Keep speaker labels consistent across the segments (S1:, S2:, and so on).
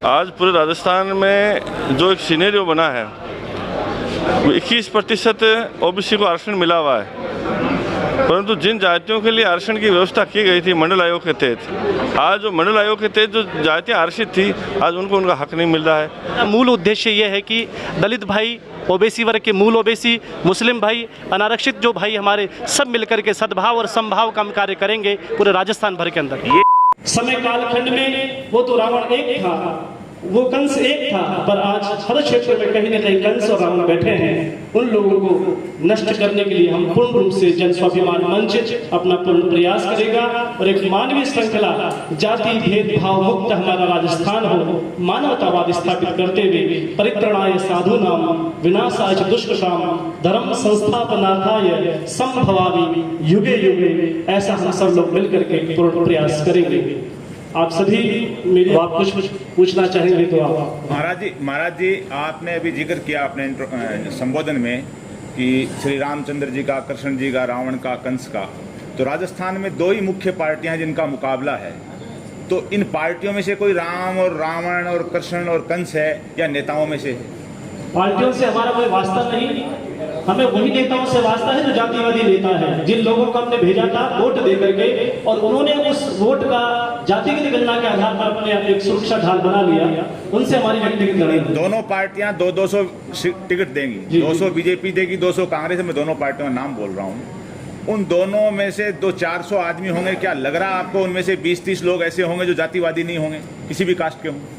S1: आज पूरे राजस्थान में जो एक सिनेरियो बना है, 21% ओबीसी को आरक्षण मिला हुआ है, परंतु जिन जातियों के लिए आरक्षण की व्यवस्था की गई थी मंडल आयोग के तहत, आज जो मंडल आयोग के तहत जो जातियाँ आरक्षित थी, आज उनको उनका हक नहीं मिल रहा है।
S2: मूल उद्देश्य ये है कि दलित भाई, ओबीसी वर्ग के मूल ओबीसी, मुस्लिम भाई, अनारक्षित जो भाई हमारे सब मिलकर के सद्भाव और समभाव का कार्य करेंगे पूरे राजस्थान भर के अंदर। समय कालखंड में वो तो रावण एक था, वो कंस एक था, पर आज हर क्षेत्र में कहीं न कहीं कंस और रावण बैठे हैं। उन लोगों को नष्ट करने के लिए हम पूर्ण रूप से जन स्वाभिमान मंच अपना पूर्ण प्रयास करेगा और एक मानवीय श्रृंखला, जाति भेदभाव मुक्त हमारा राजस्थान हो, मानवतावाद स्थापित करते हुए परित्रणाय साधूनाम विनाशाय च दुष्कृताम धर्म संस्थापनार्थाय संभवामि युगे युगे, ऐसा हम सब लोग मिलकर के पूर्ण प्रयास करेंगे। आप सभी मेरी बात कुछ पूछना चाहेंगे तो आप।
S3: महाराज जी आपने अभी जिक्र किया अपने संबोधन में कि श्री रामचंद्र जी का, कृष्ण जी का, रावण का, कंस का। तो राजस्थान में दो ही मुख्य पार्टियां हैं जिनका मुकाबला है, तो इन पार्टियों में से कोई राम और रावण और कृष्ण और कंस है या नेताओं में से?
S2: पार्टियों से हमारा कोई वास्ता नहीं, हमें वही नेताओं से वास्ता है जो जातिवादी नेता है, जिन लोगों को हमने भेजा था वोट दे करके, और उन्होंने उस वोट का जाति की गणना के आधार पर अपने एक सुरक्षा ढाल बना लिया। उनसे हमारी व्यक्तिगत लड़ाई।
S3: दोनों पार्टियां 200 टिकट देंगी, 200 बीजेपी देगी, 200 कांग्रेस। मैं दोनों पार्टियों का नाम बोल रहा हूँ। उन दोनों में से 400 आदमी होंगे, क्या लग रहा है आपको उनमें से 20-30 लोग ऐसे होंगे जो जातिवादी नहीं होंगे, किसी भी कास्ट के होंगे?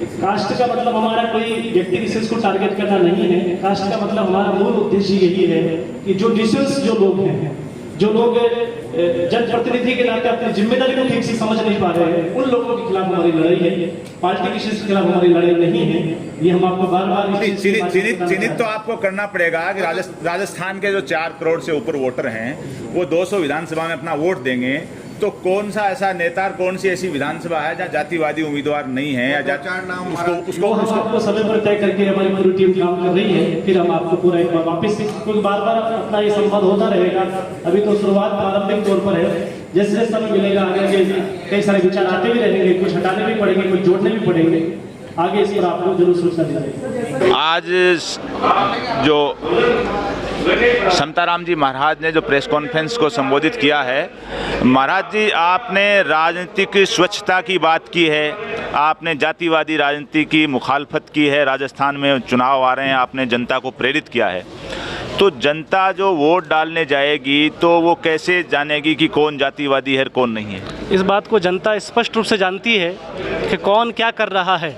S2: कास्ट का मतलब हमारा कोई व्यक्ति विशेष को टारगेट करना नहीं है। कास्ट का मतलब हमारा मूल उद्देश्य यही है कि जो डिसेंस जो लोग हैं, जो लोग जनप्रतिनिधि के नाते अपनी जिम्मेदारी को ठीक से समझ नहीं पा रहे हैं, उन लोगों के खिलाफ हमारी लड़ाई है। पार्टी विशेष के खिलाफ हमारी लड़ाई नहीं है। ये हम आपको बार-बार
S3: चिन्हित तो आपको करना पड़ेगा कि राजस्थान के जो 4 करोड़ से ऊपर वोटर हैं वो 200 विधानसभा में अपना वोट देंगे, तो कौन सा ऐसा नेता, कौन सी ऐसी विधानसभा है जहाँ जातिवादी उम्मीदवार नहीं है या
S2: उसको समय पर तय करके हमारी पूरी टीम काम कर रही है। फिर हम आपको पूरा एक बार वापस, क्योंकि बार-बार अपना ये संवाद होता रहेगा। अभी तो शुरुआत प्रारंभिक तौर पर है, जैसे समय मिलेगा आगे कई सारे विचार आते भी रहेंगे, कुछ हटाने भी पड़ेंगे, कुछ जोड़ने भी पड़ेंगे। आगे इस पर आपको जरूर सूचना दी।
S3: आज जो समताराम जी महाराज ने जो प्रेस कॉन्फ्रेंस को संबोधित किया है, महाराज जी आपने राजनीतिक स्वच्छता की बात की है, आपने जातिवादी राजनीति की मुखालफत की है। राजस्थान में चुनाव आ रहे हैं, आपने जनता को प्रेरित किया है, तो जनता जो वोट डालने जाएगी तो वो कैसे जानेगी कि कौन जातिवादी है कौन नहीं है?
S2: इस बात को जनता स्पष्ट रूप से जानती है कि कौन क्या कर रहा है।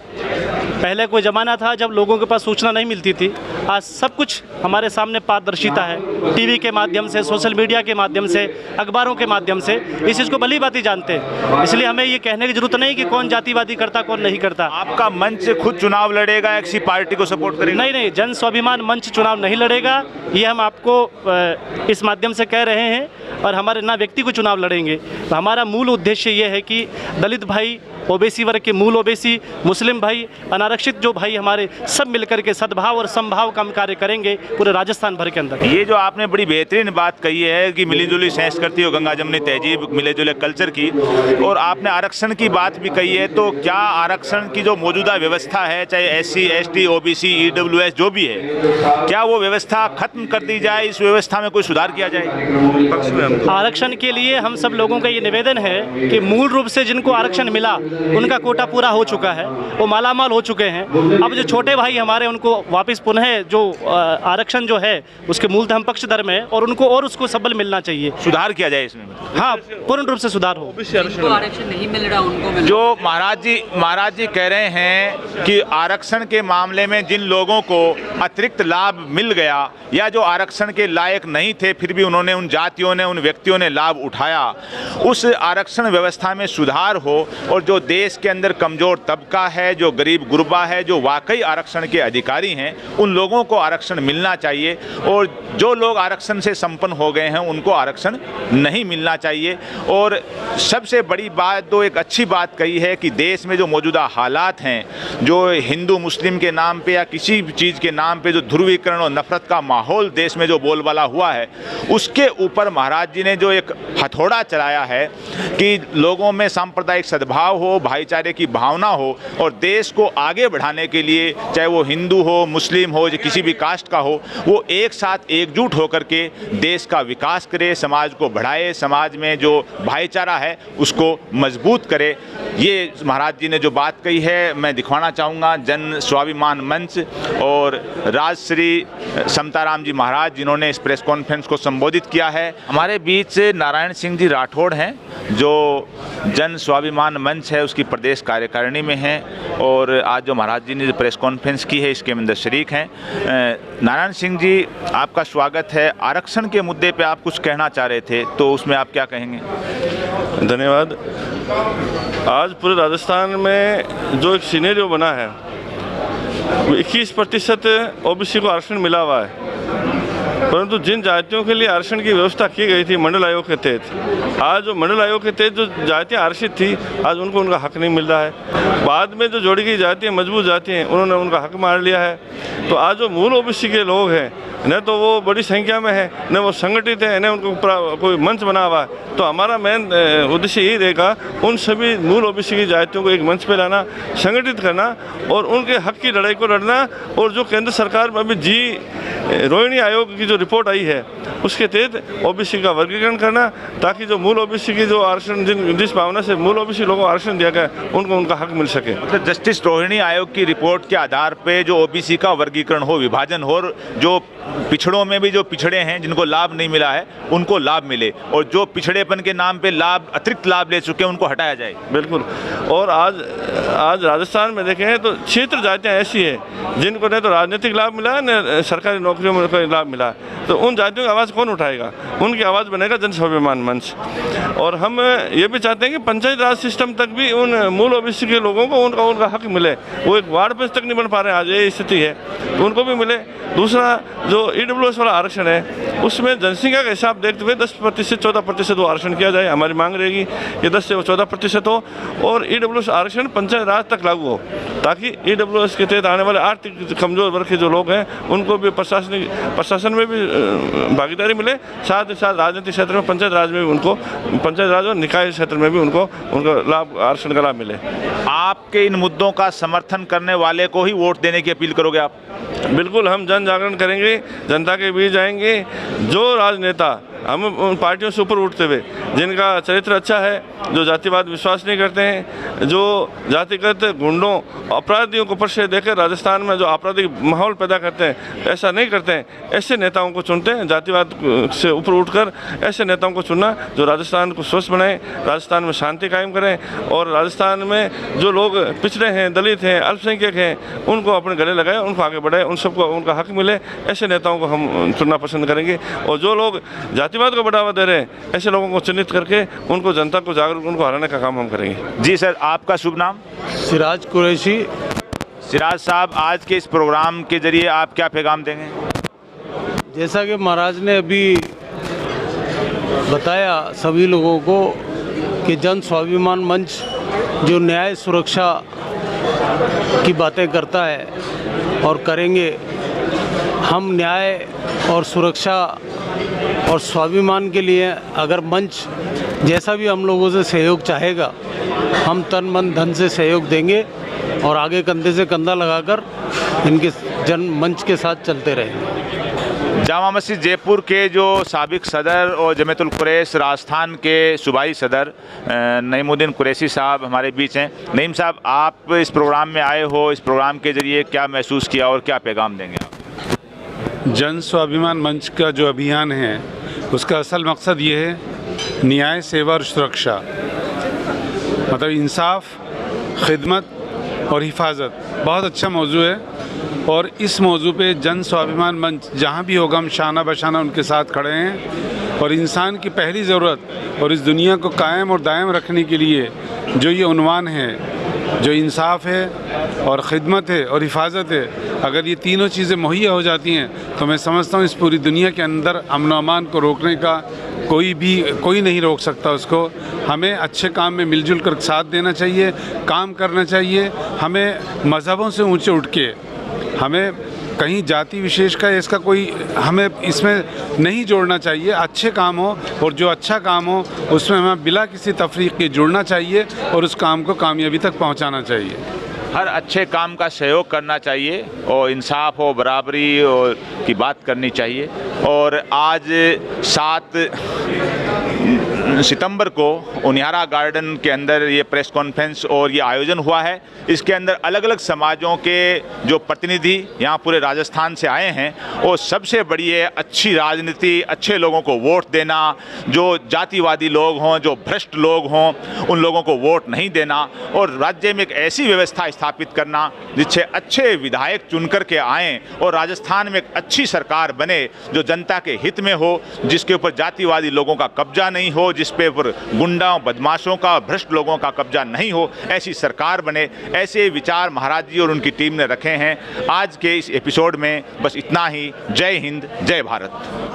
S2: पहले कोई ज़माना था जब लोगों के पास सूचना नहीं मिलती थी, आज सब कुछ हमारे सामने पारदर्शिता है। टीवी के माध्यम से, सोशल मीडिया के माध्यम से, अखबारों के माध्यम से इस चीज़ को भली भांति जानते हैं। इसलिए हमें ये कहने की जरूरत नहीं कि कौन जातिवादी करता कौन नहीं करता।
S3: आपका मंच खुद चुनाव लड़ेगा, किसी पार्टी को सपोर्ट करेगा?
S2: नहीं, जन स्वाभिमान मंच चुनाव नहीं लड़ेगा, ये हम आपको इस माध्यम से कह रहे हैं, और हमारे ना व्यक्ति को चुनाव लड़ेंगे। तो हमारा मूल उद्देश्य ये है कि दलित भाई, ओबीसी वर्ग के मूल ओबीसी, मुस्लिम भाई, अनारक्षित जो भाई हमारे सब मिलकर के सद्भाव और समभाव का कार्य करेंगे पूरे राजस्थान भर के अंदर।
S3: ये जो आपने बड़ी बेहतरीन बात कही है कि मिलीजुली संस्कृति और गंगा जमनी तहजीब, मिले जुले कल्चर की, और आपने आरक्षण की बात भी कही है, तो क्या आरक्षण की जो मौजूदा व्यवस्था है, चाहे SC, ST, OBC, EWS जो भी है, क्या वो व्यवस्था खत्म कर दी जाए, इस व्यवस्था में कोई सुधार किया जाए?
S2: आरक्षण के लिए हम सब लोगों का ये निवेदन है कि मूल रूप से जिनको आरक्षण मिला उनका कोटा पूरा हो चुका है, वो मालामाल हो चुके हैं। अब जो छोटे भाई हमारे, उनको वापस पुनः जो आरक्षण जो है उसके मूलतः हम पक्षधर में, और उनको और उसको सबल मिलना चाहिए।
S3: सुधार किया जाए इसमें?
S2: हाँ, पूर्ण रूप से सुधार हो।
S4: आरक्षण नहीं मिल रहा उनको
S3: जो महाराज जी कह रहे हैं कि आरक्षण के मामले में जिन लोगों को अतिरिक्त लाभ मिल गया या जो आरक्षण के लायक नहीं थे, फिर भी उन्होंने, उन जातियों ने, उन व्यक्तियों ने लाभ उठाया, उस आरक्षण व्यवस्था में सुधार हो, और जो देश के अंदर कमजोर तबका है, जो गरीब गुरबा है, जो वाकई आरक्षण के अधिकारी हैं, उन लोगों को आरक्षण मिलना चाहिए। और जो लोग आरक्षण से संपन्न हो गए हैं उनको आरक्षण नहीं मिलना चाहिए। और सबसे बड़ी बात तो एक अच्छी बात कही है कि देश में जो मौजूदा हालात हैं, जो हिंदू मुस्लिम के नाम पे या किसी भी चीज़ के नाम पे जो ध्रुवीकरण और नफरत का माहौल देश में जो बोलबाला हुआ है, उसके ऊपर महाराज जी ने जो एक हथौड़ा चलाया है कि लोगों में सांप्रदायिक सद्भाव हो, भाईचारे की भावना हो और देश को आगे बढ़ाने के लिए, चाहे वो हिंदू हो, मुस्लिम हो, किसी भी कास्ट का हो, वो एक साथ एकजुट होकर के देश का विकास करे, समाज को बढ़ाए, समाज में जो भाईचारा है उसको मजबूत करे। ये महाराज जी ने जो बात कही है मैं दिखवाना चाहूँगा। जन स्वाभिमान मंच और राजश्री समताराम जी महाराज जिन्होंने इस प्रेस कॉन्फ्रेंस को संबोधित किया है। हमारे बीच नारायण सिंह जी राठौड़ हैं जो जन स्वाभिमान मंच है उसकी प्रदेश कार्यकारिणी में हैं और आज जो महाराज जी ने जो प्रेस कॉन्फ्रेंस की है इसके अंदर शरीक हैं। नारायण सिंह जी, आपका स्वागत है। आरक्षण के मुद्दे पे आप कुछ कहना चाह रहे थे, तो उसमें आप क्या कहेंगे?
S1: धन्यवाद। आज पूरे राजस्थान में जो एक सिनेरियो बना है, 21% ओबीसी को आरक्षण मिला हुआ है, परंतु जिन जातियों के लिए आरक्षण की व्यवस्था की गई थी मंडल आयोग के तहत, आज जो मंडल आयोग के तहत जो जातियाँ आरक्षित थी, आज उनको उनका हक नहीं मिल रहा है। बाद में जो जोड़ी गई जातियाँ, मजबूत जातियाँ, उन्होंने उनका हक मार लिया है। तो आज जो मूल ओबीसी के लोग हैं, न तो वो बड़ी संख्या में है, न वो संगठित है, न उनको कोई मंच बना हुआ है। तो हमारा मेन उद्देश्य यही रहेगा उन सभी मूल ओबीसी की जातियों को एक मंच पे लाना, संगठित करना और उनके हक की लड़ाई को लड़ना। और जो केंद्र सरकार में अभी रोहिणी आयोग की जो रिपोर्ट आई है उसके तहत ओबीसी का वर्गीकरण करना, ताकि जो मूल ओबीसी की जो आरक्षण जिस भावना से मूल ओबीसी लोगों को आरक्षण दिया गया उनको उनका हक मिल सके।
S3: मतलब जस्टिस रोहिणी आयोग की रिपोर्ट के आधार पे जो ओबीसी का वर्गीकरण हो, विभाजन हो, जो पिछड़ों में भी जो पिछड़े हैं जिनको लाभ नहीं मिला है उनको लाभ मिले और जो पिछड़ेपन के नाम पे अतिरिक्त लाभ ले चुके हैं उनको हटाया जाए।
S1: बिल्कुल। और आज राजस्थान में देखें तो क्षेत्र जातियाँ ऐसी है जिनको न तो राजनीतिक लाभ मिला है न सरकारी नौकरियों में कोई लाभ मिला है। तो उन जातियों की आवाज़ कौन उठाएगा? उनकी आवाज़ बनेगा जन स्वाभिमान मंच। और हम ये भी चाहते हैं कि पंचायत राज सिस्टम तक भी उन मूल ओबीसी के लोगों को उनका हक मिले। वो एक वार्ड पेज तक नहीं बन पा रहे हैं, आज ये स्थिति है, तो उनको भी मिले। दूसरा जो ईडब्ल्यूएस वाला आरक्षण है उसमें जनसंख्या का हिसाब देखते हुए 10% 14% वो आरक्षण किया जाए। हमारी मांग रहेगी ये 10 से 14% हो और ईडब्ल्यूएस आरक्षण पंचायत राज तक लागू हो, ताकि ईडब्ल्यूएस के तहत आने वाले आर्थिक कमजोर वर्ग के जो लोग हैं उनको भी प्रशासन में भी भागीदारी मिले, साथ ही साथ राजनीतिक क्षेत्र में पंचायत राज में भी उनको, पंचायत राज और निकाय क्षेत्र में भी उनको उनका लाभ, आरक्षण का लाभ मिले।
S3: आपके इन मुद्दों का समर्थन करने वाले को ही वोट देने की अपील करोगे आप?
S1: बिल्कुल, हम जन जागरण करेंगे, जनता के बीच जाएंगे। जो राजनेता हम उन पार्टियों से ऊपर उठते हुए जिनका चरित्र अच्छा है, जो जातिवाद विश्वास नहीं करते हैं, जो जातिगत गुंडों अपराधियों को परिचय देकर राजस्थान में जो आपराधिक माहौल पैदा करते हैं, ऐसा नहीं करते हैं, ऐसे नेताओं को चुनते हैं। जातिवाद से ऊपर उठकर ऐसे नेताओं को चुनना जो राजस्थान को स्वस्थ बनाएं, राजस्थान में शांति कायम करें और राजस्थान में जो लोग पिछड़े हैं, दलित हैं, अल्पसंख्यक हैं, उनको अपने गले लगाएं, उनको आगे बढ़ाएं, उन सबको उनका हक मिले। ऐसे नेताओं को हम चुनना पसंद करेंगे। और जो लोग जातिवाद को बढ़ावा दे रहे हैं, ऐसे लोगों को चिन्हित करके उनको, जनता को जागरूक, उनको हराने का काम हम करेंगे।
S3: जी सर, आपका शुभ नाम?
S5: सिराज कुरैशी।
S3: सिराज साहब, आज के इस प्रोग्राम के जरिए आप क्या पैगाम देंगे?
S5: जैसा कि महाराज ने अभी बताया सभी लोगों को कि जन स्वाभिमान मंच जो न्याय सुरक्षा की बातें करता है और करेंगे, हम न्याय और सुरक्षा और स्वाभिमान के लिए अगर मंच जैसा भी हम लोगों से सहयोग चाहेगा, हम तन मन धन से सहयोग देंगे और आगे कंधे से कंधा लगाकर इनके जन मंच के साथ चलते रहेंगे।
S3: जामा मस्जिद जयपुर के जो साबिक सदर और जमीयतुल कुरैश राजस्थान के सूबाई सदर नईमुद्दीन कुरैशी साहब हमारे बीच हैं। नईम साहब, आप इस प्रोग्राम में आए हो, इस प्रोग्राम के जरिए क्या महसूस किया और क्या पैगाम देंगे आप?
S6: जन स्वाभिमान मंच का जो अभियान है उसका असल मकसद ये है न्याय, सेवा और सुरक्षा, मतलब इंसाफ, खिदमत और हिफाजत। बहुत अच्छा मौजू है और इस मौजू पे जन स्वाभिमान मंच जहाँ भी होगा हम शाना बशाना उनके साथ खड़े हैं। और इंसान की पहली ज़रूरत और इस दुनिया को कायम और दायम रखने के लिए जो ये उन्वान है, जो इंसाफ है और ख़िदमत है और हिफाजत है, अगर ये तीनों चीज़ें मुहैया हो जाती हैं तो मैं समझता हूँ इस पूरी दुनिया के अंदर अमन अमान को रोकने का कोई नहीं रोक सकता उसको। हमें अच्छे काम में मिलजुल कर साथ देना चाहिए, काम करना चाहिए। हमें मज़हबों से ऊंचे उठ के, हमें कहीं जाति विशेष का इसका कोई हमें इसमें नहीं जोड़ना चाहिए। अच्छे काम हो और जो अच्छा काम हो उसमें हमें बिला किसी तफरीक के जुड़ना चाहिए और उस काम को कामयाबी तक पहुंचाना चाहिए।
S3: हर अच्छे काम का सहयोग करना चाहिए और इंसाफ हो, बराबरी और की बात करनी चाहिए। और आज 7 सितंबर को उनियारा गार्डन के अंदर ये प्रेस कॉन्फ्रेंस और ये आयोजन हुआ है। इसके अंदर अलग अलग समाजों के जो प्रतिनिधि यहाँ पूरे राजस्थान से आए हैं और सबसे बड़ी है अच्छी राजनीति, अच्छे लोगों को वोट देना। जो जातिवादी लोग हों, जो भ्रष्ट लोग हों, उन लोगों को वोट नहीं देना और राज्य में एक ऐसी व्यवस्था स्थापित करना जिससे अच्छे विधायक चुन कर के आएँ और राजस्थान में एक अच्छी सरकार बने जो जनता के हित में हो, जिसके ऊपर जातिवादी लोगों का कब्जा नहीं हो, जिस पे ऊपर गुंडाओं, बदमाशों का, भ्रष्ट लोगों का कब्जा नहीं हो, ऐसी सरकार बने। ऐसे विचार महाराज जी और उनकी टीम ने रखे हैं। आज के इस एपिसोड में बस इतना ही। जय हिंद, जय भारत।